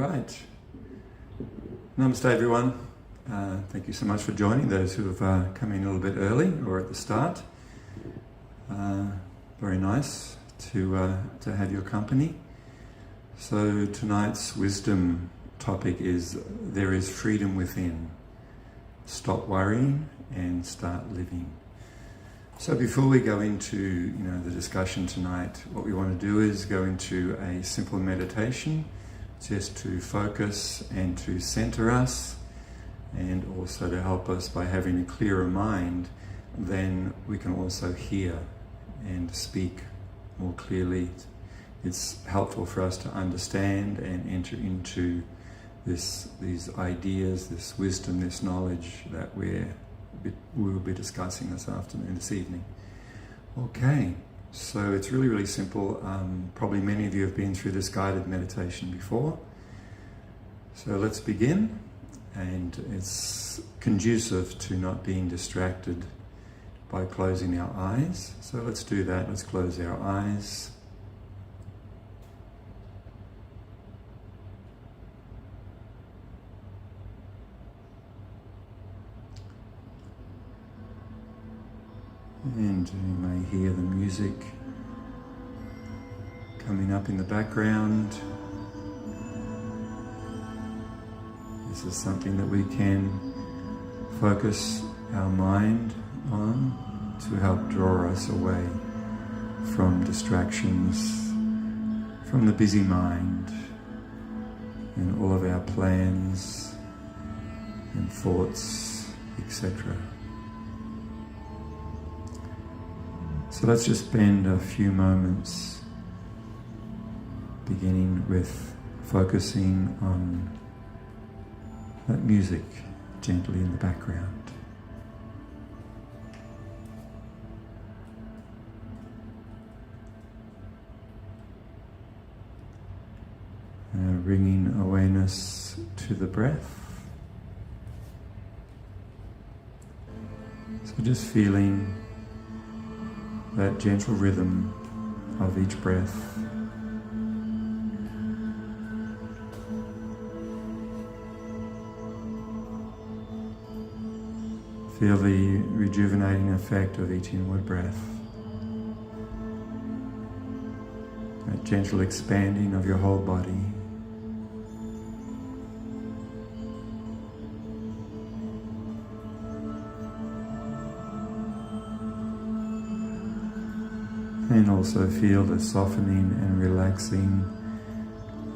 right. Namaste everyone. Thank you so much for joining, those who have come in a little bit early or at the start. Very nice to have your company. So tonight's wisdom topic is there is freedom within. Stop worrying and start living. So before we go into the discussion tonight, what we want to do is go into a simple meditation just to focus and to center us, and also to help us by having a clearer mind. Then we can also hear and speak more clearly. It's helpful for us to understand and enter into these ideas, this wisdom, this knowledge that we will be discussing this evening. Okay, so it's really, really simple. Probably many of you have been through this guided meditation before. So let's begin. And it's conducive to not being distracted by closing our eyes. So let's do that. Let's close our eyes. And you may hear the music coming up in the background. This is something that we can focus our mind on to help draw us away from distractions, from the busy mind and all of our plans and thoughts, etc. So let's just spend a few moments beginning with focusing on that music gently in the background. Bringing awareness to the breath. So just feeling that gentle rhythm of each breath. Feel the rejuvenating effect of each inward breath. That gentle expanding of your whole body. And also feel the softening and relaxing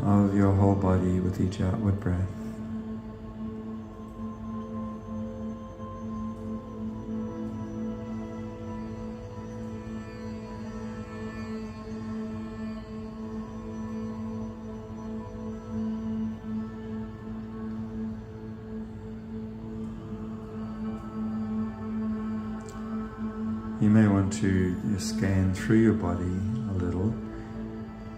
of your whole body with each outward breath. You may want to scan through your body a little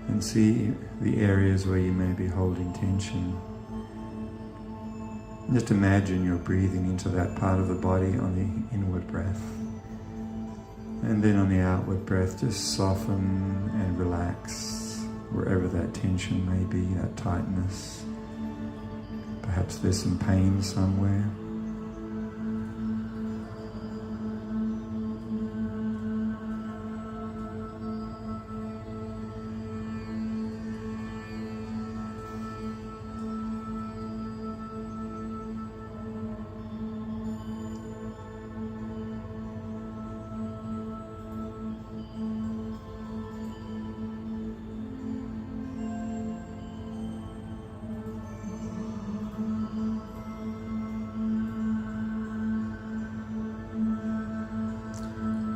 and see the areas where you may be holding tension. Just imagine you're breathing into that part of the body on the inward breath. And then on the outward breath, just soften and relax wherever that tension may be, that tightness. Perhaps there's some pain somewhere.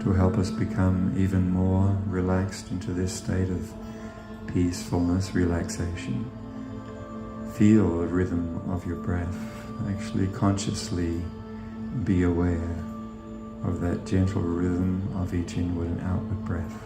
To help us become even more relaxed into this state of peacefulness, relaxation. Feel the rhythm of your breath. Actually consciously be aware of that gentle rhythm of each inward and outward breath.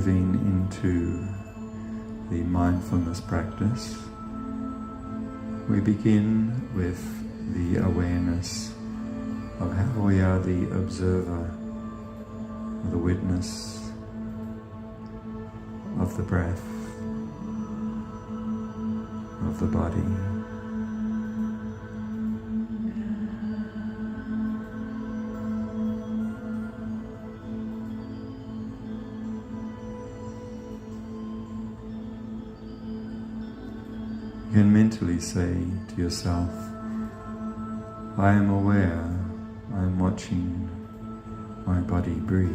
moving into the mindfulness practice, we begin with the awareness of how we are the observer, the witness of the breath, of the body. You can mentally say to yourself, I am aware, I am watching my body breathe.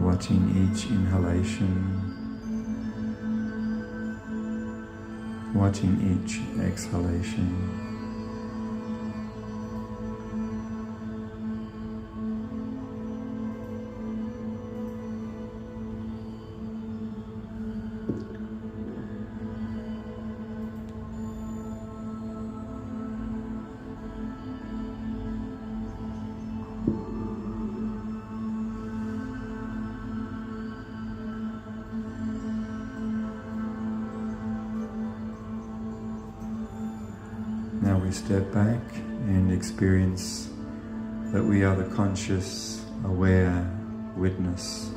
Watching each inhalation, watching each exhalation. Now we step back and experience that we are the conscious, aware witness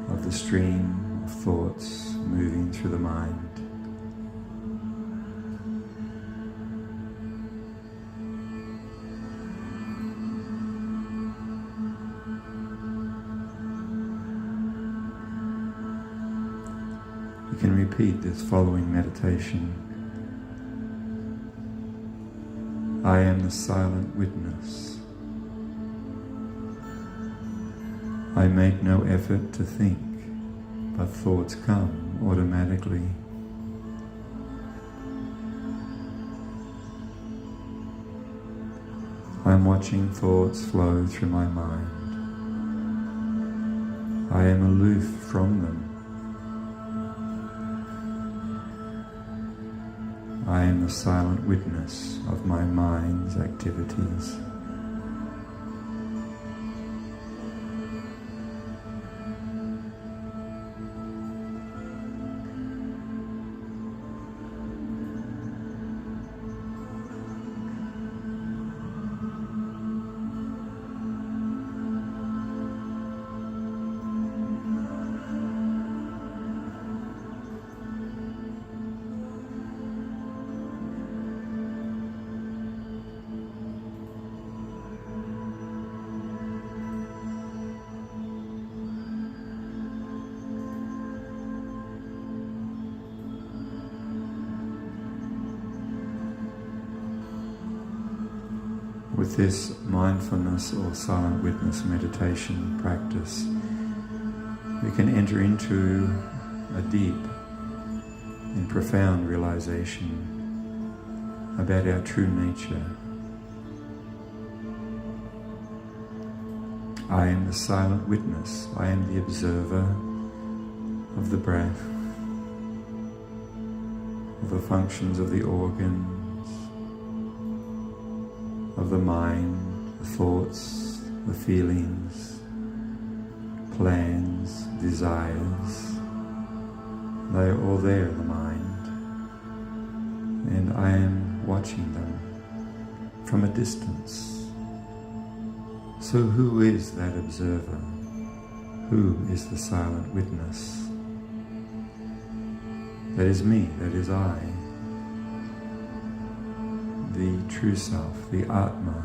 of the stream of thoughts moving through the mind. You can repeat this following meditation. I am the silent witness. I make no effort to think, but thoughts come automatically. I am watching thoughts flow through my mind. I am aloof from them. I am the silent witness of my mind's activities. With this mindfulness or silent witness meditation practice, we can enter into a deep and profound realization about our true nature. I am the silent witness. I am the observer of the breath, of the functions of the organs, of the mind, the thoughts, the feelings, plans, desires. They are all there in the mind, and I am watching them from a distance. So who is that observer? Who is the silent witness? That is me, that is I. The true self, the Atma.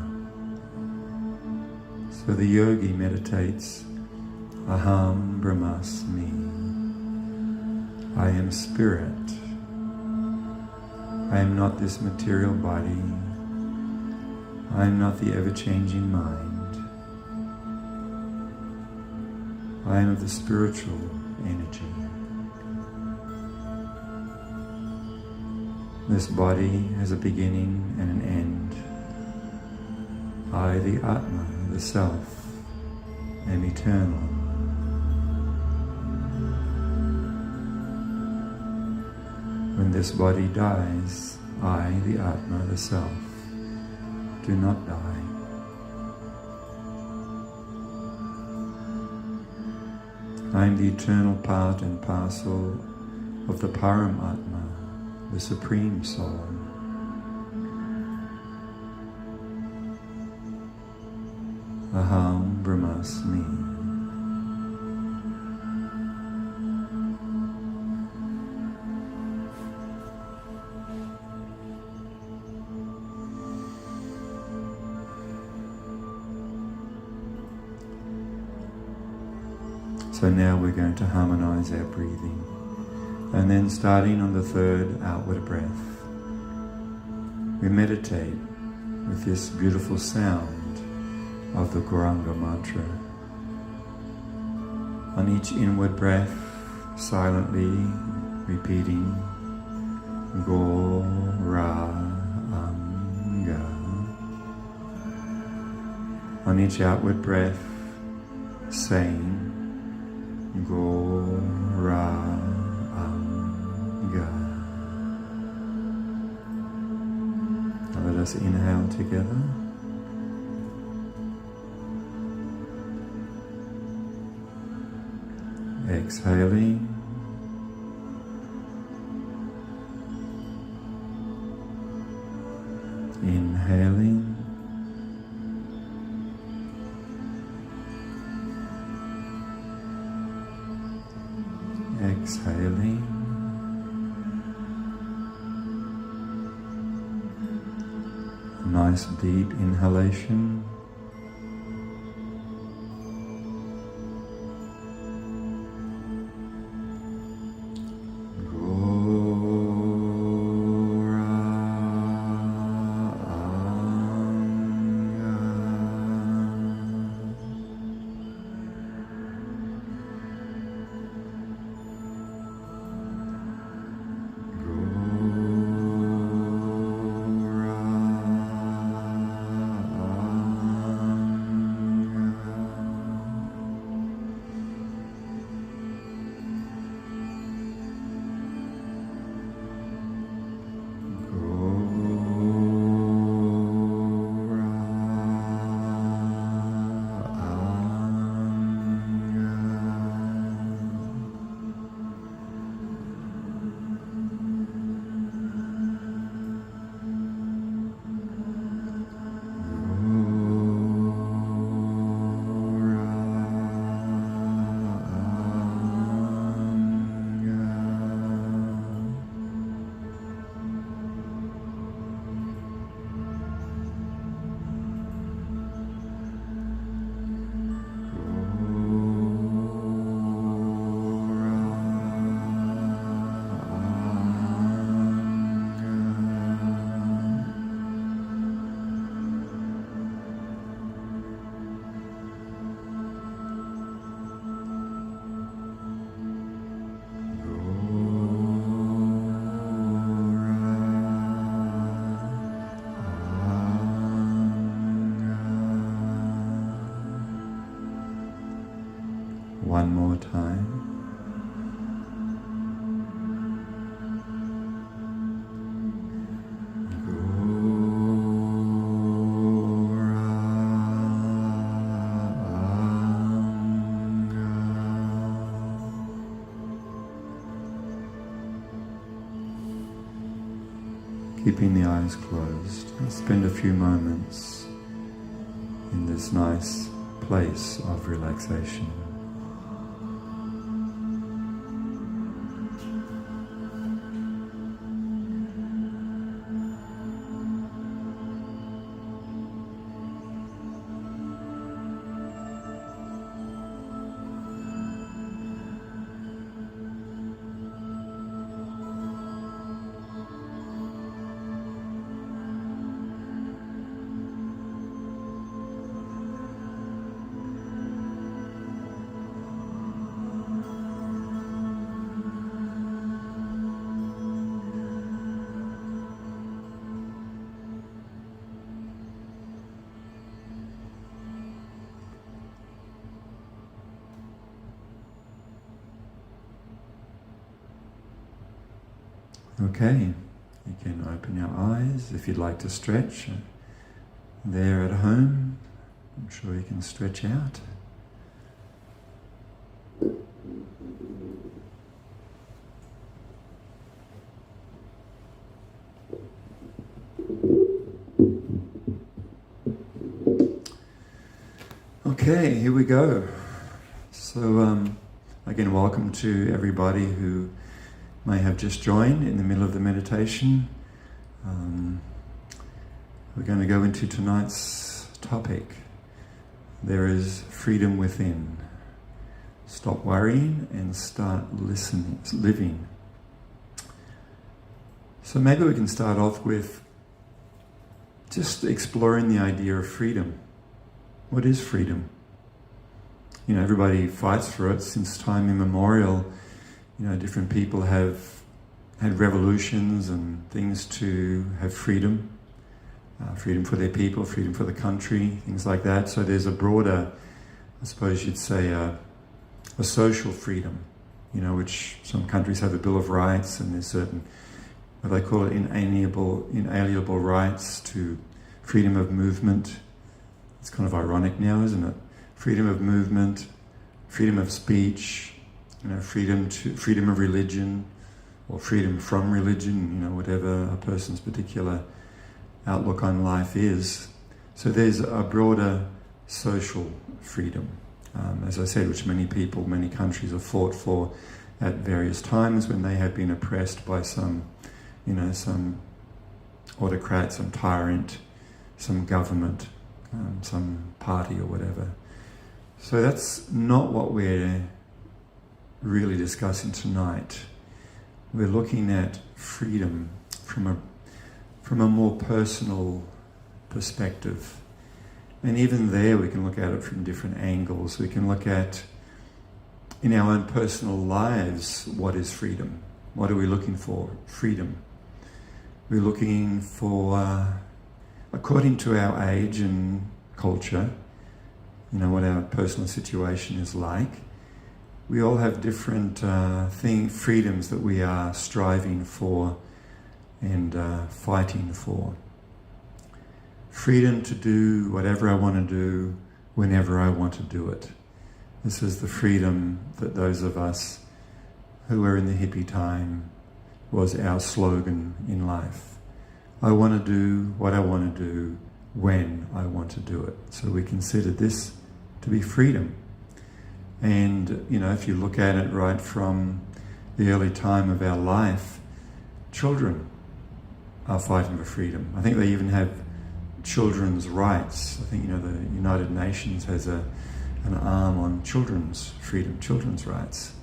So the yogi meditates, Aham Brahmasmi. I am spirit. I am not this material body. I am not the ever-changing mind. I am of the spiritual energy. This body has a beginning and an end. I, the Atma, the Self, am eternal. When this body dies, I, the Atma, the Self, do not die. I am the eternal part and parcel of the Paramatma, the Supreme Soul. Aham Brahmasmi. So now we're going to harmonize our breathing. And then starting on the third outward breath, we meditate with this beautiful sound of the Gauranga mantra. On each inward breath, silently repeating Gauranga. On each outward breath, saying Gauranga. Now let us inhale together. Exhaling. Inhaling. Exhaling. A nice deep inhalation. One more time. Keeping the eyes closed, spend a few moments in this nice place of relaxation. Okay, you can open your eyes if you'd like to stretch. There at home, I'm sure you can stretch out. Okay, here we go. So again, welcome to everybody who may have just joined in the middle of the meditation. We're going to go into tonight's topic. There is freedom within. Stop worrying and start listening, living. So maybe we can start off with just exploring the idea of freedom. What is freedom? You know, everybody fights for it since time immemorial. You know, different people have had revolutions and things to have freedom. Freedom for their people, freedom for the country, things like that. So there's a broader, I suppose you'd say, a social freedom, you know, which some countries have a Bill of Rights, and there's certain, what they call it, inalienable rights to freedom of movement. It's kind of ironic now, isn't it? Freedom of movement, freedom of speech, you know, freedom of religion, or freedom from religion, you know, whatever a person's particular outlook on life is. So there's a broader social freedom, as I said, which many people, many countries have fought for at various times when they have been oppressed by some, you know, some autocrat, some tyrant, some government, some party or whatever. So that's not what we're really discussing tonight. We're looking at freedom from a more personal perspective. And even there we can look at it from different angles. We can look at, in our own personal lives, what is freedom? What are we looking for? Freedom. We're looking for, according to our age and culture, you know, what our personal situation is like. We all have different freedoms that we are striving for and fighting for. Freedom to do whatever I want to do, whenever I want to do it. This is the freedom that those of us who were in the hippie time was our slogan in life. I want to do what I want to do when I want to do it. So we consider this to be freedom. And, you know, if you look at it right from the early time of our life, children are fighting for freedom. I think they even have children's rights. I think, you know, the United Nations has an arm on children's freedom, children's rights.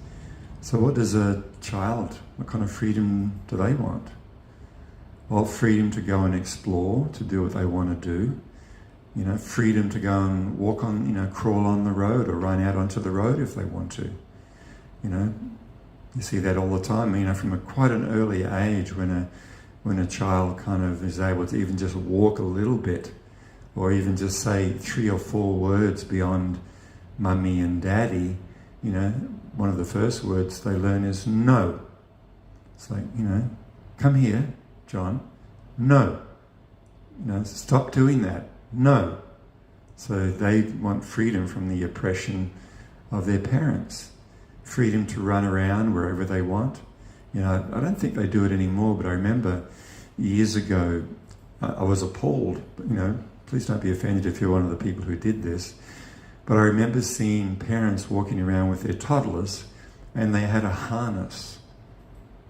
So what does a child, what kind of freedom do they want? Well, freedom to go and explore, to do what they want to do. You know, freedom to go and walk on, you know, crawl on the road or run out onto the road if they want to. You know, you see that all the time, you know, from quite an early age when a child kind of is able to even just walk a little bit, or even just say 3 or 4 words beyond mummy and daddy, you know, one of the first words they learn is no. It's like, you know, come here, John, no. You know, stop doing that, no. So they want freedom from the oppression of their parents. Freedom to run around wherever they want. You know, I don't think they do it anymore, but I remember years ago, I was appalled, you know, please don't be offended if you're one of the people who did this, but I remember seeing parents walking around with their toddlers and they had a harness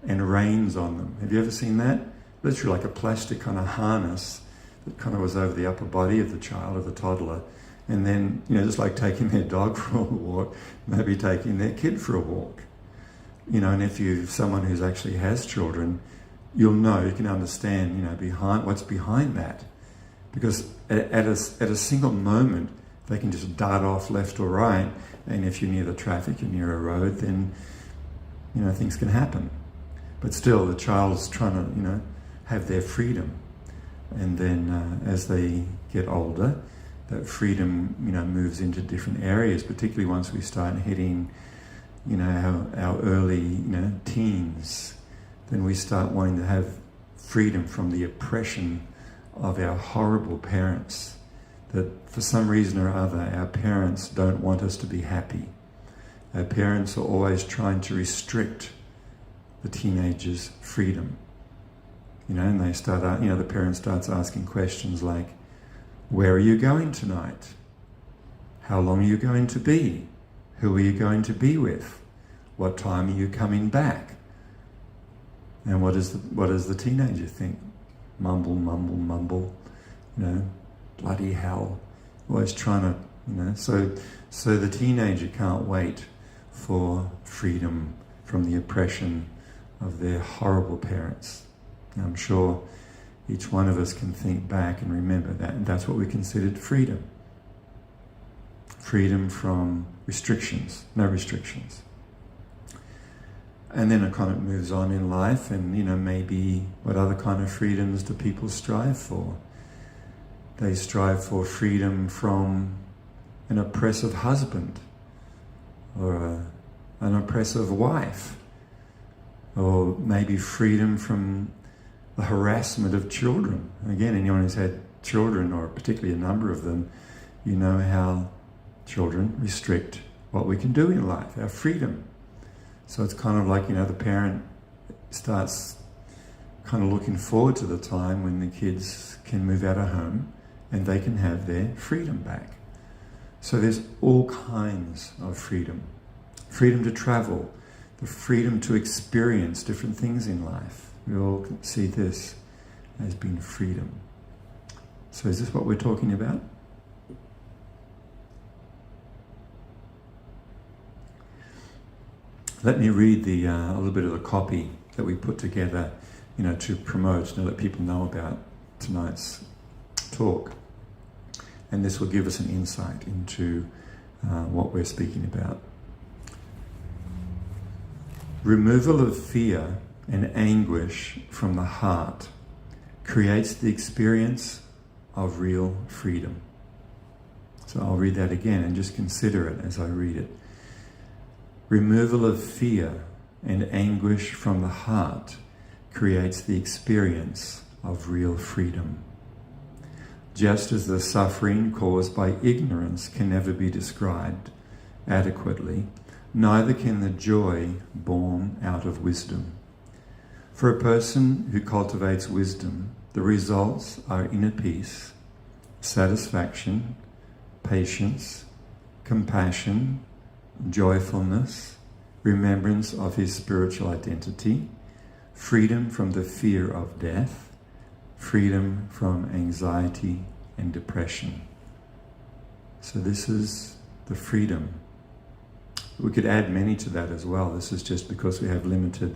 and reins on them. Have you ever seen that? Literally like a plastic kind of harness that kind of was over the upper body of the child, of the toddler, and then, you know, just like taking their dog for a walk, maybe taking their kid for a walk. You know, and if you're someone who actually has children, you'll know, you can understand, you know, what's behind that. Because at a single moment, they can just dart off left or right, and if you're near the traffic, you're near a road, then, you know, things can happen. But still, the child's trying to, you know, have their freedom. And then as they get older, that freedom, you know, moves into different areas, particularly once we start hitting, you know, our early, you know, teens. Then we start wanting to have freedom from the oppression of our horrible parents, that for some reason or other our parents don't want us to be happy. Our parents are always trying to restrict the teenager's freedom. You know, and they start, you know, the parent starts asking questions like, where are you going tonight? How long are you going to be? Who are you going to be with? What time are you coming back? And what does the teenager think? Mumble, mumble, mumble. Bloody hell. Always trying to, So the teenager can't wait for freedom from the oppression of their horrible parents. And I'm sure each one of us can think back and remember that, and that's what we considered freedom. Freedom from restrictions, no restrictions. And then it kind of moves on in life, and maybe what other kind of freedoms do people strive for? They strive for freedom from an oppressive husband, or an oppressive wife, or maybe freedom from the harassment of children. Again, anyone who's had children, or particularly a number of them, you know how children restrict what we can do in life, our freedom. So it's kind of like, the parent starts kind of looking forward to the time when the kids can move out of home and they can have their freedom back. So there's all kinds of freedom. Freedom to travel, the freedom to experience different things in life. We all see this as being freedom. So is this what we're talking about? Let me read a little bit of the copy that we put together, to promote, to let people know about tonight's talk. And this will give us an insight into what we're speaking about. Removal of fear and anguish from the heart creates the experience of real freedom. So I'll read that again and just consider it as I read it. Removal of fear and anguish from the heart creates the experience of real freedom. Just as the suffering caused by ignorance can never be described adequately, neither can the joy born out of wisdom. For a person who cultivates wisdom, the results are inner peace, satisfaction, patience, compassion, joyfulness, remembrance of his spiritual identity, freedom from the fear of death, freedom from anxiety and depression. So this is the freedom. We could add many to that as well. This is just because we have limited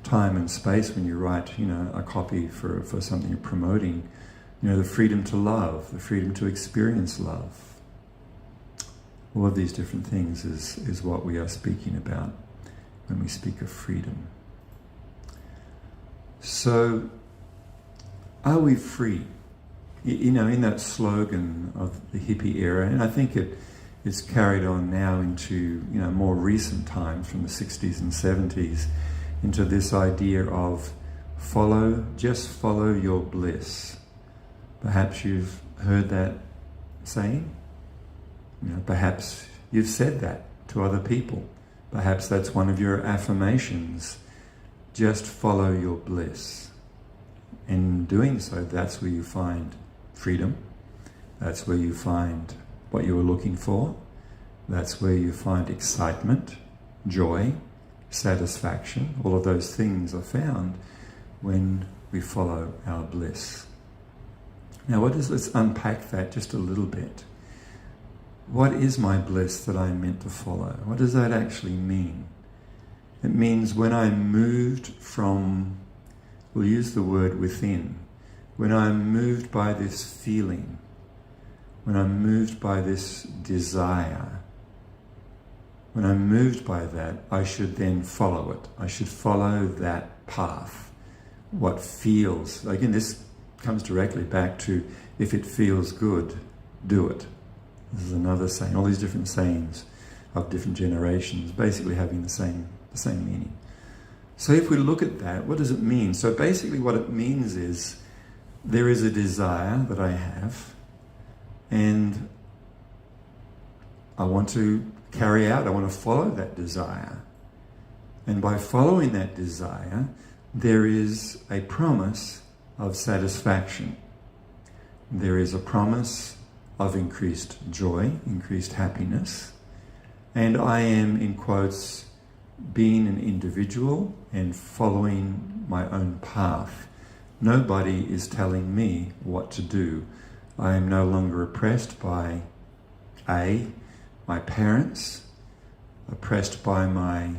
time and space when you write, a copy for something you're promoting. The freedom to love, the freedom to experience love. All of these different things is what we are speaking about when we speak of freedom. So, are we free? In that slogan of the hippie era, and I think it's carried on now into more recent times, from the 60s and 70s, into this idea of just follow your bliss. Perhaps you've heard that saying. Perhaps you've said that to other people. Perhaps that's one of your affirmations. Just follow your bliss. In doing so, that's where you find freedom. That's where you find what you were looking for. That's where you find excitement, joy, satisfaction. All of those things are found when we follow our bliss. Now, let's unpack that just a little bit. What is my bliss that I'm meant to follow? What does that actually mean? It means when I'm moved from, we'll use the word within, when I'm moved by this feeling, when I'm moved by this desire, when I'm moved by that, I should then follow it. I should follow that path. What feels, again, this comes directly back to, if it feels good, do it. This is another saying. All these different sayings of different generations basically having the same meaning. So if we look at that, what does it mean? So basically what it means is there is a desire that I have, and I want to carry out, I want to follow that desire. And by following that desire, there is a promise of satisfaction. There is a promise of increased joy, increased happiness, and I am, in quotes, being an individual and following my own path. Nobody is telling me what to do. I am no longer oppressed by my parents, oppressed by my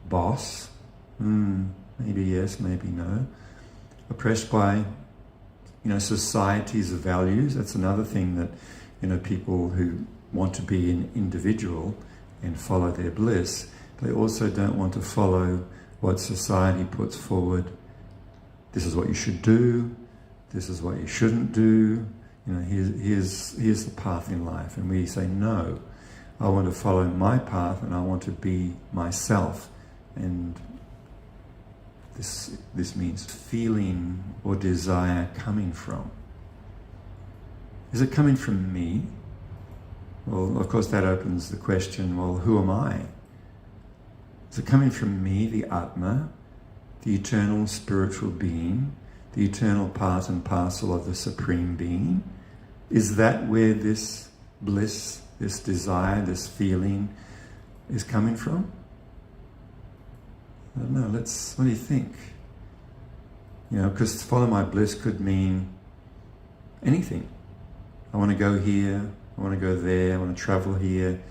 boss, maybe yes, maybe no, oppressed by society's values. That's another thing that people who want to be an individual and follow their bliss, they also don't want to follow what society puts forward. This is what you should do, this is what you shouldn't do, here's the path in life. And we say, no, I want to follow my path and I want to be myself. And this means feeling or desire coming from. Is it coming from me? Well, of course that opens the question, well, who am I? Is it coming from me, the Atma, the eternal spiritual being, the eternal part and parcel of the Supreme Being? Is that where this bliss, this desire, this feeling is coming from? I don't know, what do you think? Because to follow my bliss could mean anything. I want to go here, I want to go there, I want to travel here,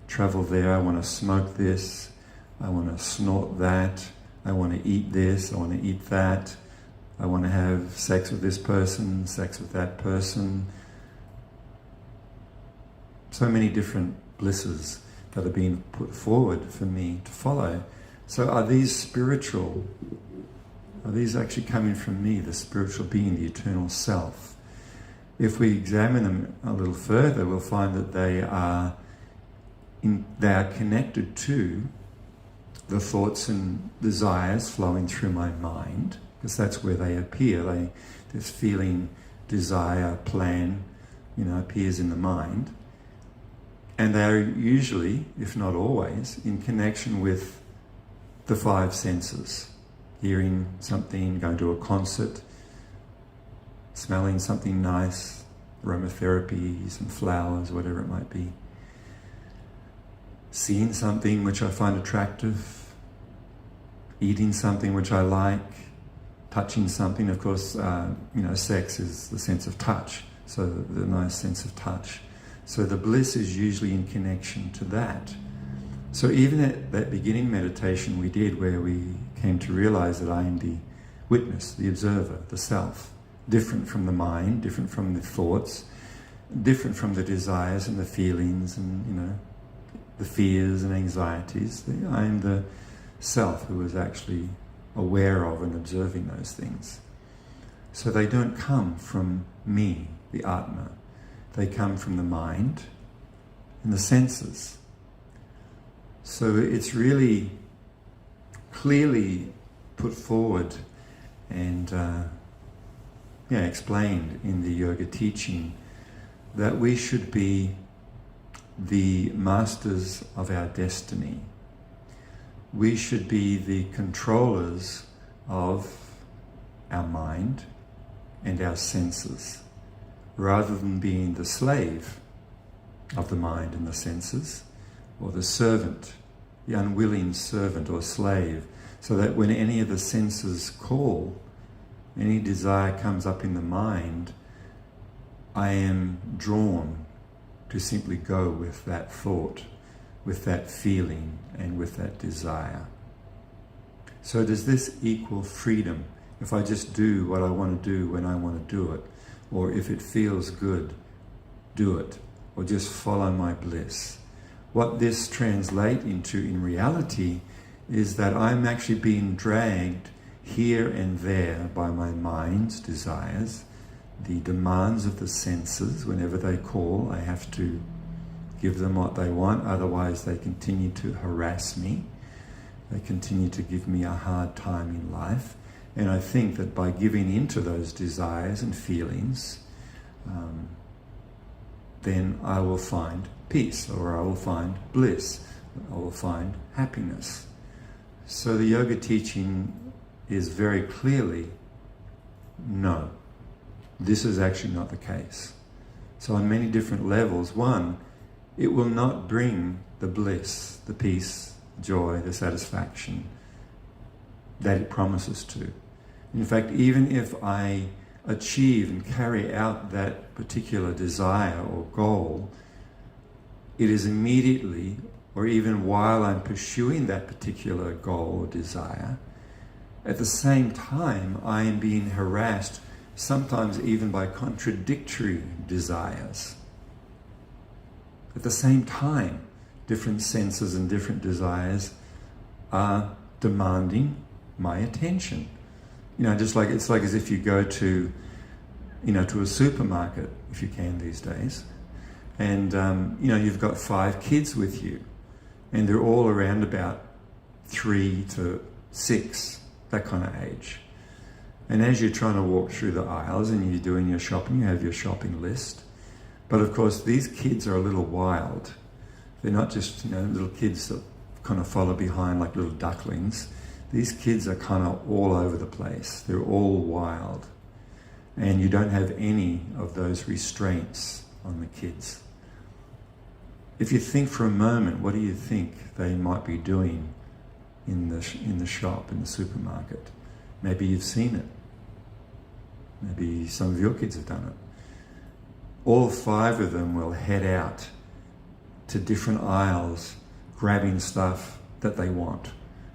travel there, I want to smoke this, I want to snort that, I want to eat this, I want to eat that, I want to have sex with this person, sex with that person. So many different blisses that are being put forward for me to follow. So are these spiritual? Are these actually coming from me, the spiritual being, the eternal self? If we examine them a little further, we'll find that they are connected to the thoughts and desires flowing through my mind, because that's where they appear. This feeling, desire, plan, appears in the mind. And they are usually, if not always, in connection with the five senses. Hearing something, going to a concert, smelling something nice, aromatherapy, some flowers, whatever it might be. Seeing something which I find attractive, eating something which I like, touching something. Of course, sex is the sense of touch, so the nice sense of touch. So the bliss is usually in connection to that. So even at that beginning meditation we did, where we came to realize that I am the witness, the observer, the self, different from the mind, different from the thoughts, different from the desires and the feelings and, the fears and anxieties. I am the self who is actually aware of and observing those things. So they don't come from me, the Atma. They come from the mind and the senses. So it's really clearly put forward and explained in the yoga teaching that we should be the masters of our destiny. We should be the controllers of our mind and our senses, rather than being the slave of the mind and the senses, or the servant, the unwilling servant or slave, so that when any of the senses call, any desire comes up in the mind, I am drawn to simply go with that thought, with that feeling, and with that desire. So does this equal freedom? If I just do what I want to do when I want to do it, or if it feels good, do it, or just follow my bliss. What this translates into in reality is that I'm actually being dragged here and there by my mind's desires, the demands of the senses. Whenever they call, I have to give them what they want, otherwise they continue to harass me. They continue to give me a hard time in life. And I think that by giving in to those desires and feelings, then I will find peace, or I will find bliss, I will find happiness. So the yoga teaching is very clearly, no, this is actually not the case. So on many different levels, one, it will not bring the bliss, the peace, joy, the satisfaction that it promises to. In fact, even if I achieve and carry out that particular desire or goal, it is immediately, or even while I'm pursuing that particular goal or desire, at the same time I am being harassed, sometimes even by contradictory desires. At the same time, different senses and different desires are demanding my attention. Just like it's like as if you go to, to a supermarket, if you can these days, and you've got 5 kids with you, and they're all around about 3 to 6, that kind of age. And as you're trying to walk through the aisles and you're doing your shopping, you have your shopping list. But of course, these kids are a little wild. They're not just little kids that kind of follow behind like little ducklings. These kids are kind of all over the place. They're all wild. And you don't have any of those restraints on the kids. If you think for a moment, what do you think they might be doing in the shop, in the supermarket? Maybe you've seen it. Maybe some of your kids have done it. All 5 of them will head out to different aisles, grabbing stuff that they want.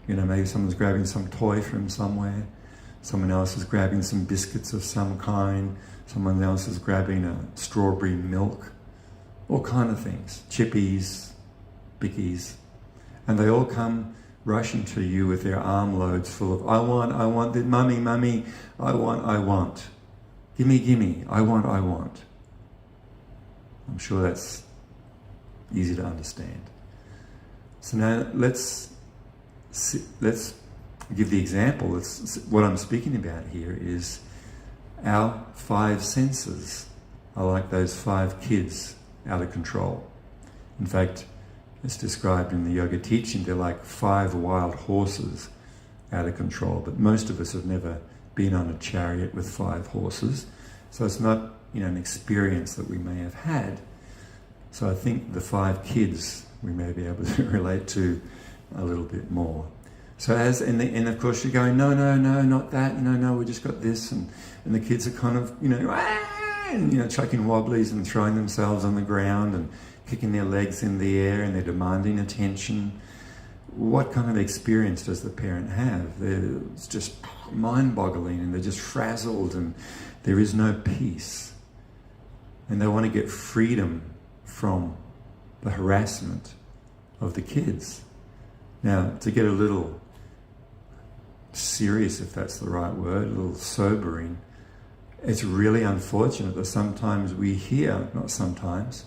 Maybe someone's grabbing some toy from somewhere, someone else is grabbing some biscuits of some kind, someone else is grabbing a strawberry milk, all kind of things, chippies, bickies, and they all come rushing to you with their armloads full of, I want, mummy, I want, gimme, I want. I'm sure that's easy to understand. So now let's give the example. What I'm speaking about here is our 5 senses are like those 5 kids out of control. In fact, it's described in the yoga teaching, they're like 5 wild horses out of control. But most of us have never been on a chariot with 5 horses, so it's not an experience that we may have had. So I think the 5 kids we may be able to relate to a little bit more. So and of course you're going, no, not that, no, we just got this, and the kids are kind of, chucking wobblies and throwing themselves on the ground and kicking their legs in the air, and they're demanding attention. What kind of experience does the parent have? It's just mind-boggling, and they're just frazzled, and there is no peace. And they want to get freedom from the harassment of the kids. Now, to get a little serious, if that's the right word, a little sobering, it's really unfortunate that sometimes we hear, not sometimes,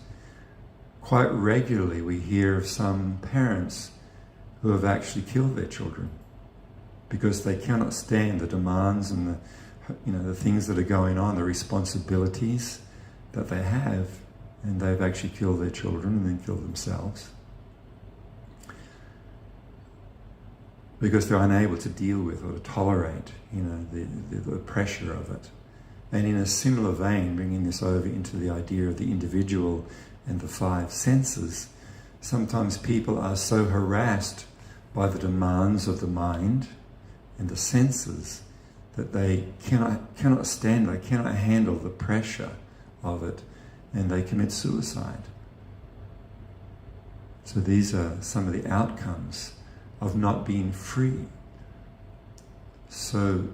quite regularly we hear of some parents who have actually killed their children because they cannot stand the demands and the things that are going on, the responsibilities that they have, and they've actually killed their children and then killed themselves because they're unable to deal with or to tolerate the pressure of it. And in a similar vein, bringing this over into the idea of the individual and the 5 senses, sometimes people are so harassed by the demands of the mind and the senses that they cannot stand, they cannot handle the pressure of it, and they commit suicide. So these are some of the outcomes of not being free. So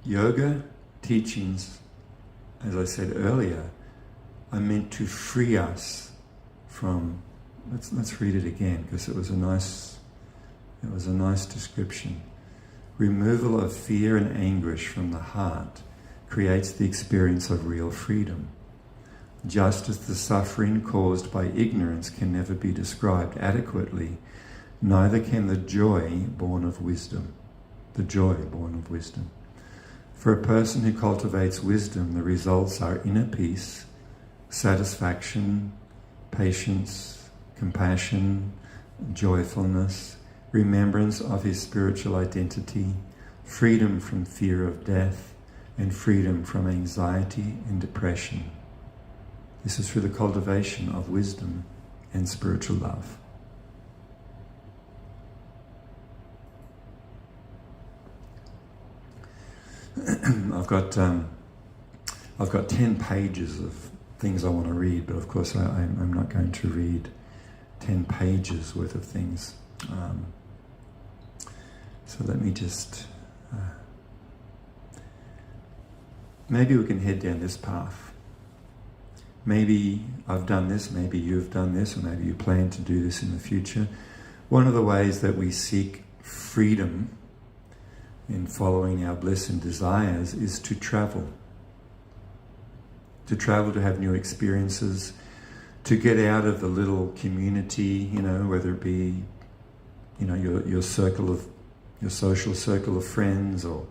yoga teachings, as I said earlier, are meant to free us from, let's read it again because it was a nice description. Removal of fear and anguish from the heart creates the experience of real freedom. Just as the suffering caused by ignorance can never be described adequately, neither can the joy born of wisdom. The joy born of wisdom. For a person who cultivates wisdom, the results are inner peace, satisfaction, patience, compassion, joyfulness, remembrance of his spiritual identity, freedom from fear of death, and freedom from anxiety and depression. This is through the cultivation of wisdom and spiritual love. I've got 10 pages of things I want to read, but of course I'm not going to read 10 pages worth of things. So let me just... maybe we can head down this path. Maybe I've done this, maybe you've done this, or maybe you plan to do this in the future. One of the ways that we seek freedom in following our bliss and desires is to travel. To travel, to have new experiences, to get out of the little community, whether it be, your social circle of friends or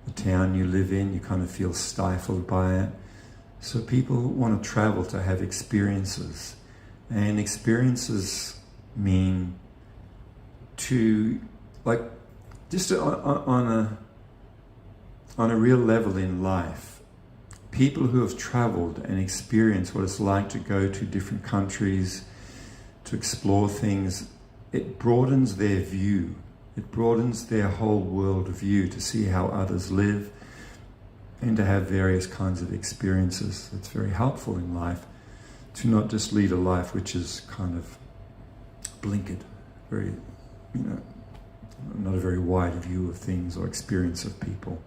the town you live in, you kind of feel stifled by it. So people want to travel to have experiences. And experiences mean to, just on a real level in life, people who have traveled and experienced what it's like to go to different countries, to explore things, it broadens their view. It broadens their whole world view to see how others live and to have various kinds of experiences. It's very helpful in life to not just lead a life which is kind of blinkered, very, not a very wide view of things or experience of people.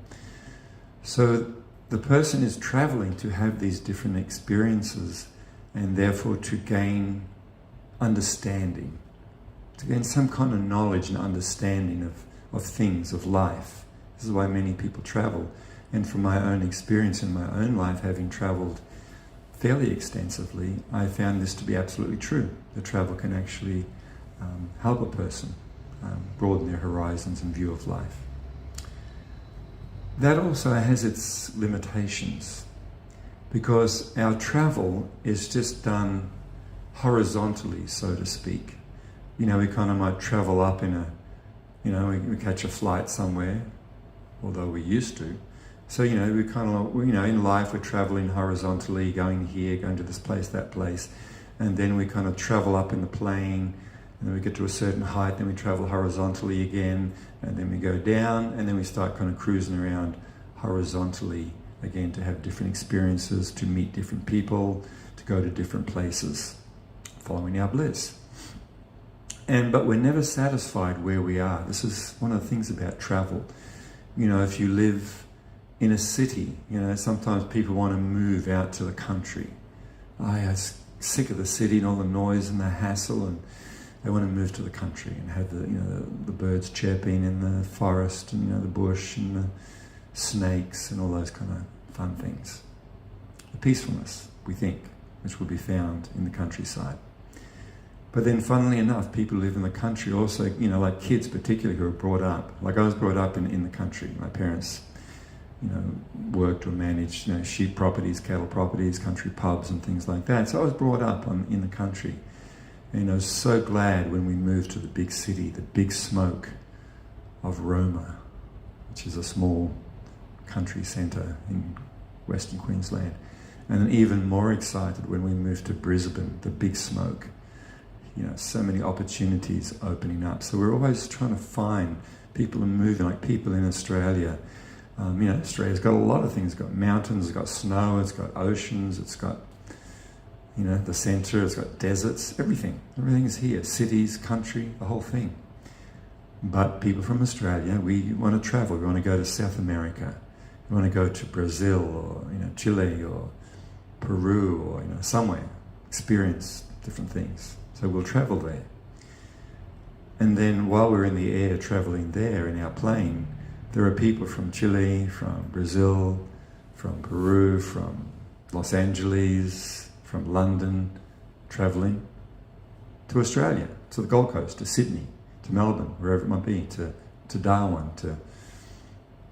So the person is traveling to have these different experiences and therefore to gain understanding, to gain some kind of knowledge and understanding of things, of life. This is why many people travel. And from my own experience in my own life, having travelled fairly extensively, I found this to be absolutely true. The travel can actually help a person broaden their horizons and view of life. That also has its limitations, because our travel is just done horizontally, so to speak. We kind of might travel up in we catch a flight somewhere, although we used to. So, we kind of, in life we're traveling horizontally, going here, going to this place, that place, and then we kind of travel up in the plane, and then we get to a certain height, then we travel horizontally again, and then we go down, and then we start kind of cruising around horizontally again to have different experiences, to meet different people, to go to different places, following our bliss. But we're never satisfied where we are. This is one of the things about travel. If you live in a city, sometimes people want to move out to the country. I'm sick of the city and all the noise and the hassle, and they want to move to the country and have the birds chirping in the forest and the bush and the snakes and all those kind of fun things. The peacefulness, we think, which will be found in the countryside. But then, funnily enough, people who live in the country also, like kids particularly who are brought up. Like I was brought up in the country. My parents, worked or managed, sheep properties, cattle properties, country pubs and things like that. So I was brought up in the country. And I was so glad when we moved to the big city, the big smoke of Roma, which is a small country centre in Western Queensland. And even more excited when we moved to Brisbane, the big smoke. So many opportunities opening up. So we're always trying to find people and moving, like people in Australia. Australia's got a lot of things. It's got mountains, it's got snow, it's got oceans, it's got, the centre, it's got deserts, everything. Everything is here. Cities, country, the whole thing. But people from Australia, we want to travel. We want to go to South America. We want to go to Brazil or, Chile or Peru or, somewhere. Experience different things. So we'll travel there. And then while we're in the air travelling there in our plane, there are people from Chile, from Brazil, from Peru, from Los Angeles, from London, travelling to Australia, to the Gold Coast, to Sydney, to Melbourne, wherever it might be, to Darwin, to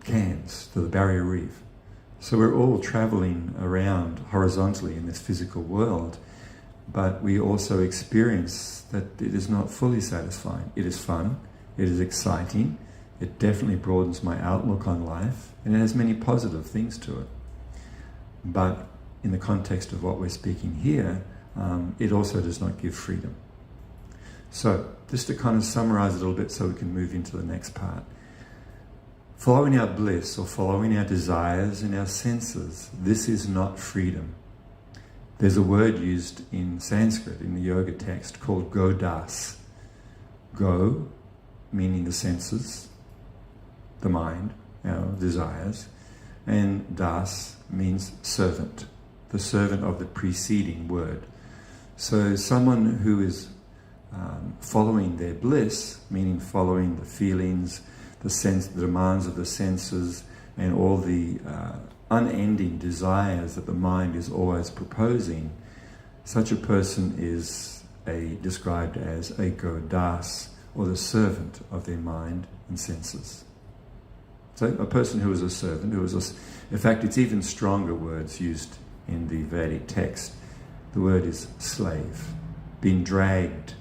Cairns, to the Barrier Reef. So we're all travelling around horizontally in this physical world, but we also experience that it is not fully satisfying. It is fun, it is exciting, it definitely broadens my outlook on life, and it has many positive things to it. But in the context of what we're speaking here, it also does not give freedom. So, just to kind of summarize a little bit so we can move into the next part. Following our bliss or following our desires and our senses, this is not freedom. There's a word used in Sanskrit, in the yoga text, called godas. Go, meaning the senses, the mind, our desires, and das means servant, the servant of the preceding word. So someone who is following their bliss, meaning following the feelings, the demands of the senses, and all the unending desires that the mind is always proposing, such a person is described as a godas, or the servant of their mind and senses. So a person who is a servant, in fact it's even stronger words used in the Vedic text. The word is slave, being dragged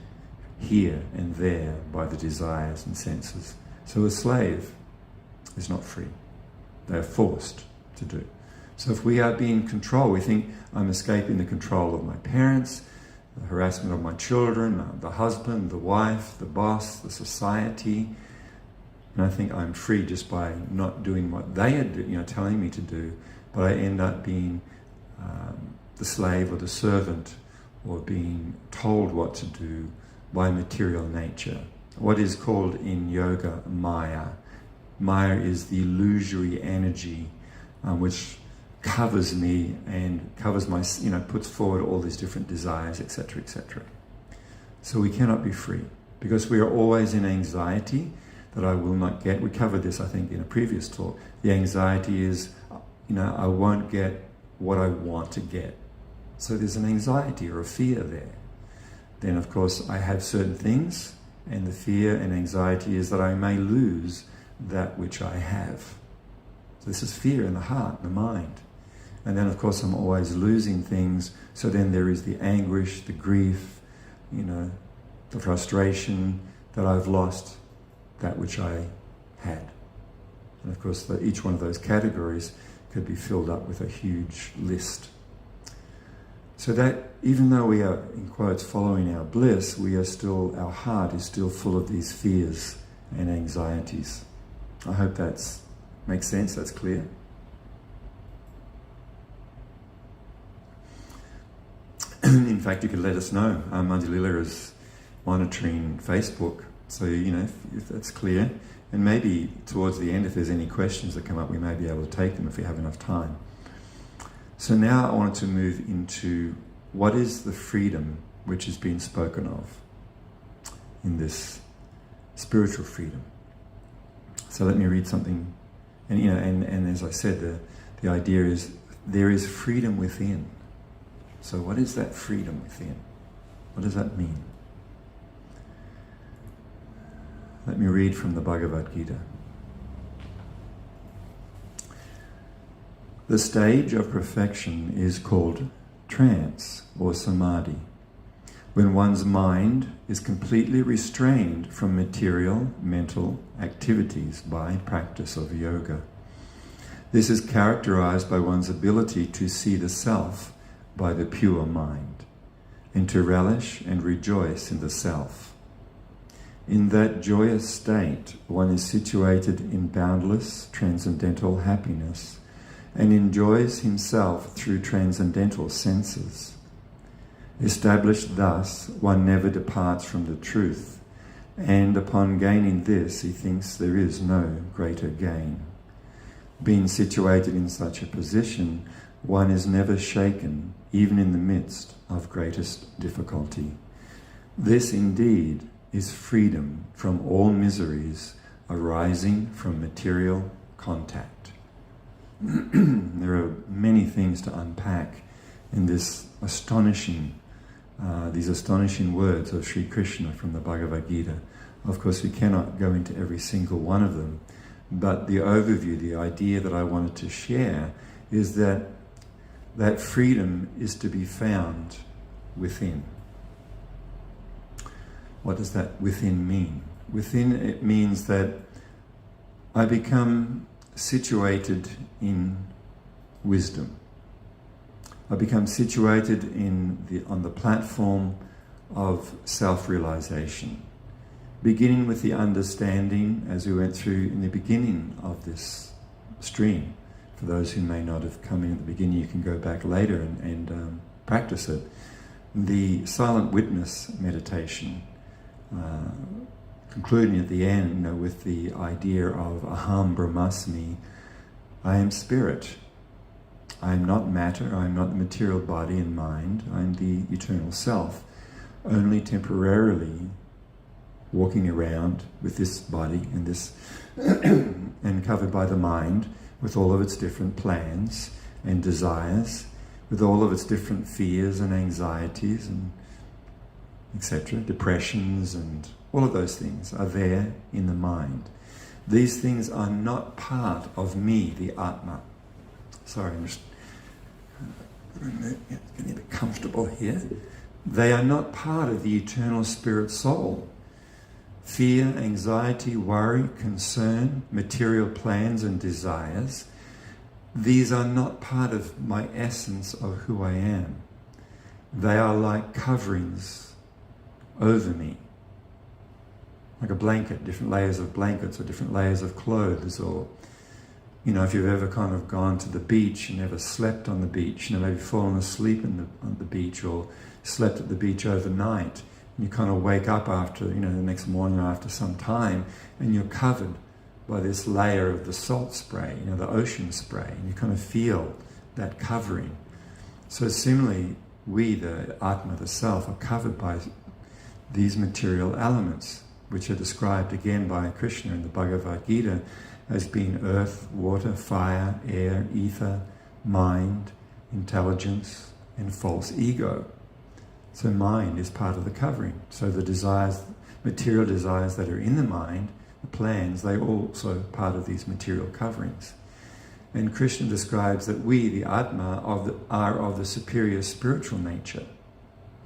here and there by the desires and senses. So a slave is not free. They are forced to do. So if we are being controlled, we think, I'm escaping the control of my parents, the harassment of my children, the husband, the wife, the boss, the society, and I think I'm free just by not doing what they are telling me to do, but I end up being the slave or the servant, or being told what to do by material nature. What is called in yoga Maya. Maya is the illusory energy which covers me and covers my, puts forward all these different desires, etc., etc. So we cannot be free because we are always in anxiety that I will not get. We covered this, I think, in a previous talk. The anxiety is, I won't get what I want to get. So there's an anxiety or a fear there. Then, of course, I have certain things, and the fear and anxiety is that I may lose that which I have. So this is fear in the heart, the mind. And then, of course, I'm always losing things, so then there is the anguish, the grief, the frustration that I've lost that which I had. And of course, each one of those categories could be filled up with a huge list. So that even though we are, in quotes, following our bliss, our heart is still full of these fears and anxieties. I hope that makes sense, that's clear. In fact, you could let us know. Manjulila is monitoring Facebook, so if that's clear. And maybe towards the end, if there's any questions that come up, we may be able to take them if we have enough time. So now I wanted to move into what is the freedom which has been spoken of in this spiritual freedom. So let me read something. And as I said, the idea is there is freedom within. So what is that freedom within? What does that mean? Let me read from the Bhagavad Gita. The stage of perfection is called trance or samadhi, when one's mind is completely restrained from material, mental activities by practice of yoga. This is characterized by one's ability to see the self by the pure mind, and to relish and rejoice in the self. In that joyous state, one is situated in boundless transcendental happiness and enjoys himself through transcendental senses. Established thus, one never departs from the truth, and upon gaining this, he thinks there is no greater gain. Being situated in such a position, one is never shaken, even in the midst of greatest difficulty. This indeed is freedom from all miseries arising from material contact. There are many things to unpack in this these astonishing words of Sri Krishna from the Bhagavad Gita. Of course, we cannot go into every single one of them, but the overview, the idea that I wanted to share is that freedom is to be found within. What does that within mean? Within, it means that I become situated in wisdom. I become situated on the platform of self-realization, beginning with the understanding, as we went through in the beginning of this stream. For those who may not have come in at the beginning, you can go back later and practice it. The silent witness meditation, concluding at the end, with the idea of aham brahmasmi, I am spirit. I am not matter, I am not the material body and mind, I am the eternal self, only temporarily walking around with this body and this and covered by the mind with all of its different plans and desires, with all of its different fears and anxieties and etc., depressions, and all of those things are there in the mind. These things are not part of me, the Atma. Sorry, I'm just getting a bit comfortable here. They are not part of the eternal spirit soul. Fear, anxiety, worry, concern, material plans and desires, these are not part of my essence of who I am. They are like coverings over me. Like a blanket, different layers of blankets or different layers of clothes, or if you've ever kind of gone to the beach and never slept on the beach, maybe fallen asleep on the beach or slept at the beach overnight, and you kind of wake up after, the next morning or after some time, and you're covered by this layer of the salt spray, the ocean spray, and you kind of feel that covering. So similarly, we, the Atma, the Self, are covered by these material elements, which are described again by Krishna in the Bhagavad Gita as being earth, water, fire, air, ether, mind, intelligence, and false ego. So mind is part of the covering. So the desires, material desires that are in the mind, the plans, they're also part of these material coverings. And Krishna describes that we, the Atma, are of the superior spiritual nature,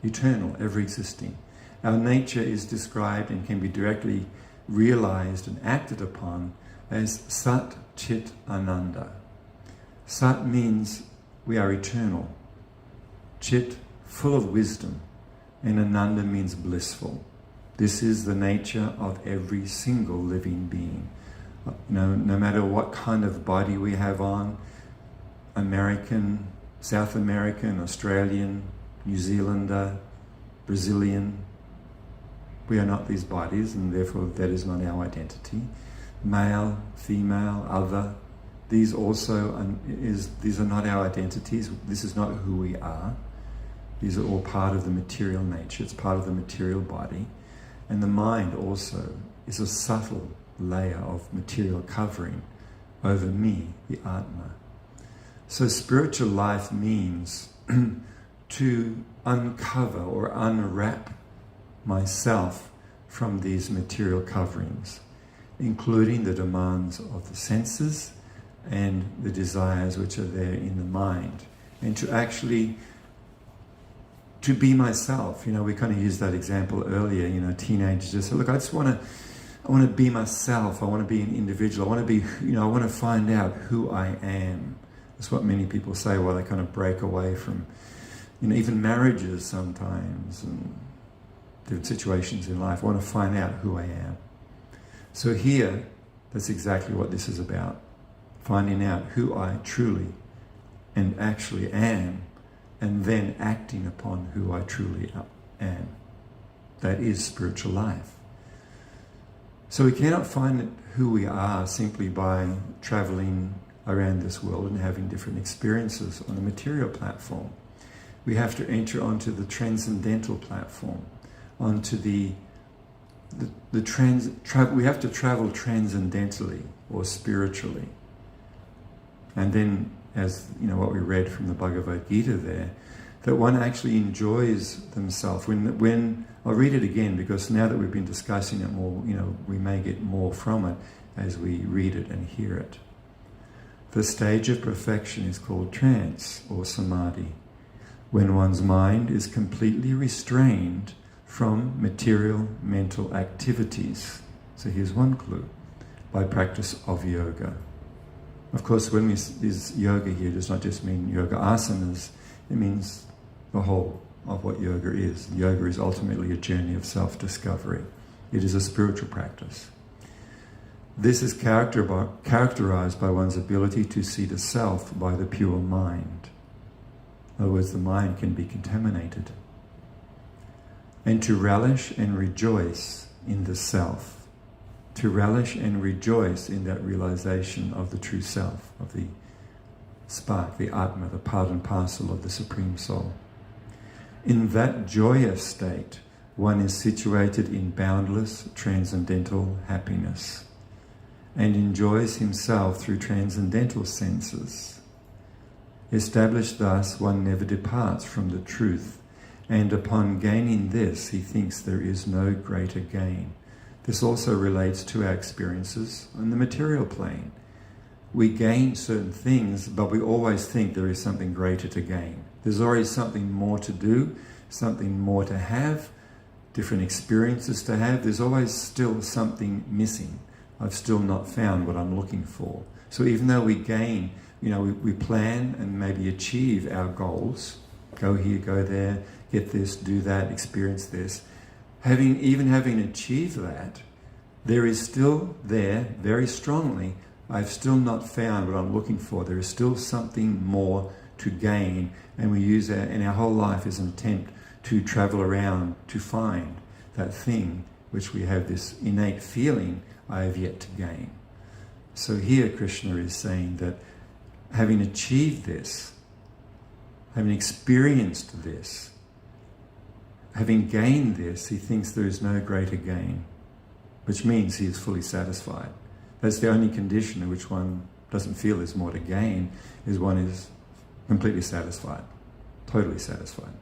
eternal, ever-existing. Our nature is described and can be directly realized and acted upon as Sat Chit Ananda. Sat means we are eternal. Chit, full of wisdom. And Ananda means blissful. This is the nature of every single living being. No matter what kind of body we have on, American, South American, Australian, New Zealander, Brazilian, we are not these bodies, and therefore that is not our identity. Male, female, other, these are not our identities. This is not who we are. These are all part of the material nature. It's part of the material body. And the mind also is a subtle layer of material covering over me, the Atma. So spiritual life means to uncover or unwrap myself from these material coverings, including the demands of the senses and the desires which are there in the mind, and to actually to be myself. We kind of used that example earlier. Teenagers just say, look, I want to be myself. I want to be an individual. I want to be, I want to find out who I am. That's what many people say while they kind of break away from, even marriages sometimes and different situations in life. I want to find out who I am. So here, that's exactly what this is about. Finding out who I truly and actually am, and then acting upon who I truly am. That is spiritual life. So we cannot find who we are simply by traveling around this world and having different experiences on a material platform. We have to enter onto the transcendental platform, onto we have to travel transcendentally or spiritually. And then, as what we read from the Bhagavad Gita there, that one actually enjoys themselves. When I'll read it again, because now that we've been discussing it more, we may get more from it as we read it and hear it. The stage of perfection is called trance or samadhi, when one's mind is completely restrained from material mental activities. So here's one clue: by practice of yoga. Of course, when we use yoga here, does not just mean yoga asanas. It means the whole of what yoga is. Yoga is ultimately a journey of self-discovery. It is a spiritual practice. This is characterized by one's ability to see the self by the pure mind. In other words, the mind can be contaminated. And to relish and rejoice in the self. To relish and rejoice in that realization of the true self, of the spark, the Atma, the part and parcel of the Supreme Soul. In that joyous state, one is situated in boundless transcendental happiness and enjoys himself through transcendental senses. Established thus, one never departs from the truth, and upon gaining this, he thinks there is no greater gain. This also relates to our experiences on the material plane. We gain certain things, but we always think there is something greater to gain. There's always something more to do, something more to have, different experiences to have. There's always still something missing. I've still not found what I'm looking for. So even though we gain, we plan and maybe achieve our goals, go here, go there, get this, do that, experience this. Even having achieved that, there is still there, very strongly, I've still not found what I'm looking for. There is still something more to gain, and we use our whole life as an attempt to travel around to find that thing which we have this innate feeling I have yet to gain. So here Krishna is saying that having achieved this, having experienced this, having gained this, he thinks there is no greater gain, which means he is fully satisfied. That's the only condition in which one doesn't feel there's more to gain, is one is completely satisfied, totally satisfied.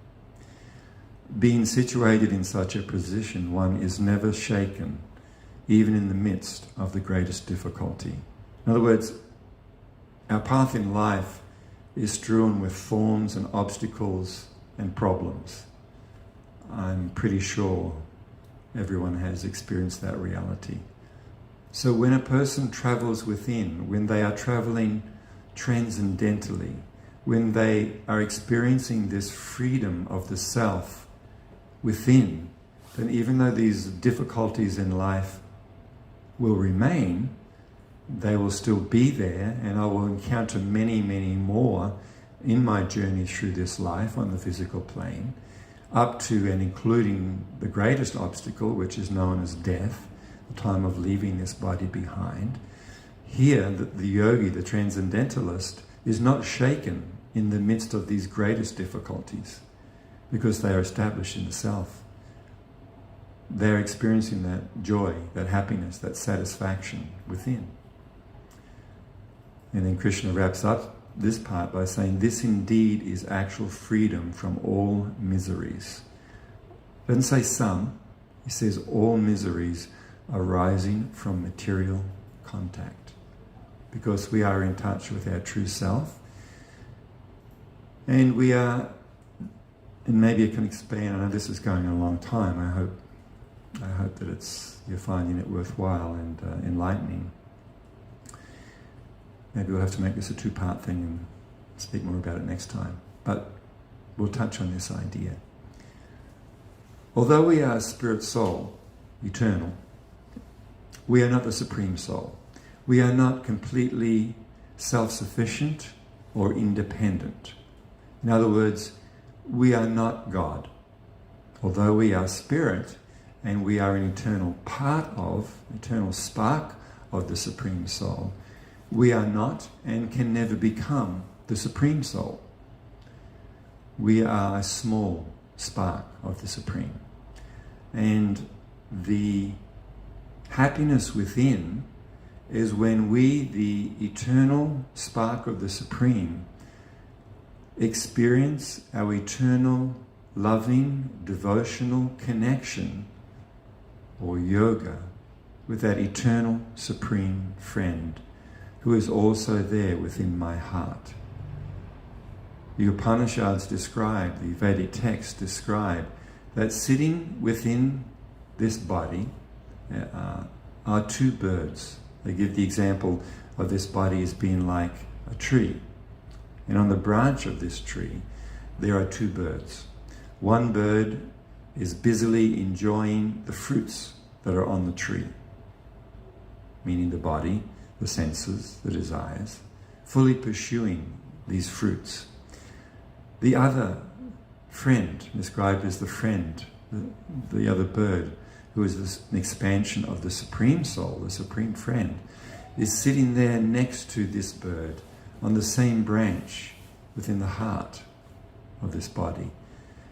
Being situated in such a position, one is never shaken, even in the midst of the greatest difficulty. In other words, our path in life is strewn with thorns and obstacles and problems. I'm pretty sure everyone has experienced that reality. So when a person travels within, when they are traveling transcendentally, when they are experiencing this freedom of the self within, then even though these difficulties in life will remain, they will still be there, and I will encounter many, many more in my journey through this life on the physical plane, up to and including the greatest obstacle, which is known as death, the time of leaving this body behind. Here, the yogi, the transcendentalist, is not shaken in the midst of these greatest difficulties because they are established in the self. They're experiencing that joy, that happiness, that satisfaction within. And then Krishna wraps up this part by saying, this indeed is actual freedom from all miseries. Doesn't say some, he says all miseries arising from material contact. Because we are in touch with our true self. And we are, and maybe I can expand, I know this is going a long time, I hope that you're finding it worthwhile and enlightening. Maybe we'll have to make this a two-part thing and speak more about it next time. But we'll touch on this idea. Although we are spirit soul, eternal, we are not the Supreme Soul. We are not completely self-sufficient or independent. In other words, we are not God. Although we are spirit and we are an eternal part of, eternal spark of the Supreme Soul, we are not and can never become the Supreme Soul. We are a small spark of the Supreme. And the happiness within is when we, the eternal spark of the Supreme, experience our eternal, loving, devotional connection, or yoga, with that eternal Supreme Friend, who is also there within my heart. The Upanishads describe, the Vedic texts describe, that sitting within this body are two birds. They give the example of this body as being like a tree. And on the branch of this tree, there are two birds. One bird is busily enjoying the fruits that are on the tree, meaning the body, the senses, the desires, fully pursuing these fruits. The other friend, described as the friend, the other bird, who is an expansion of the Supreme Soul, the Supreme Friend, is sitting there next to this bird on the same branch within the heart of this body,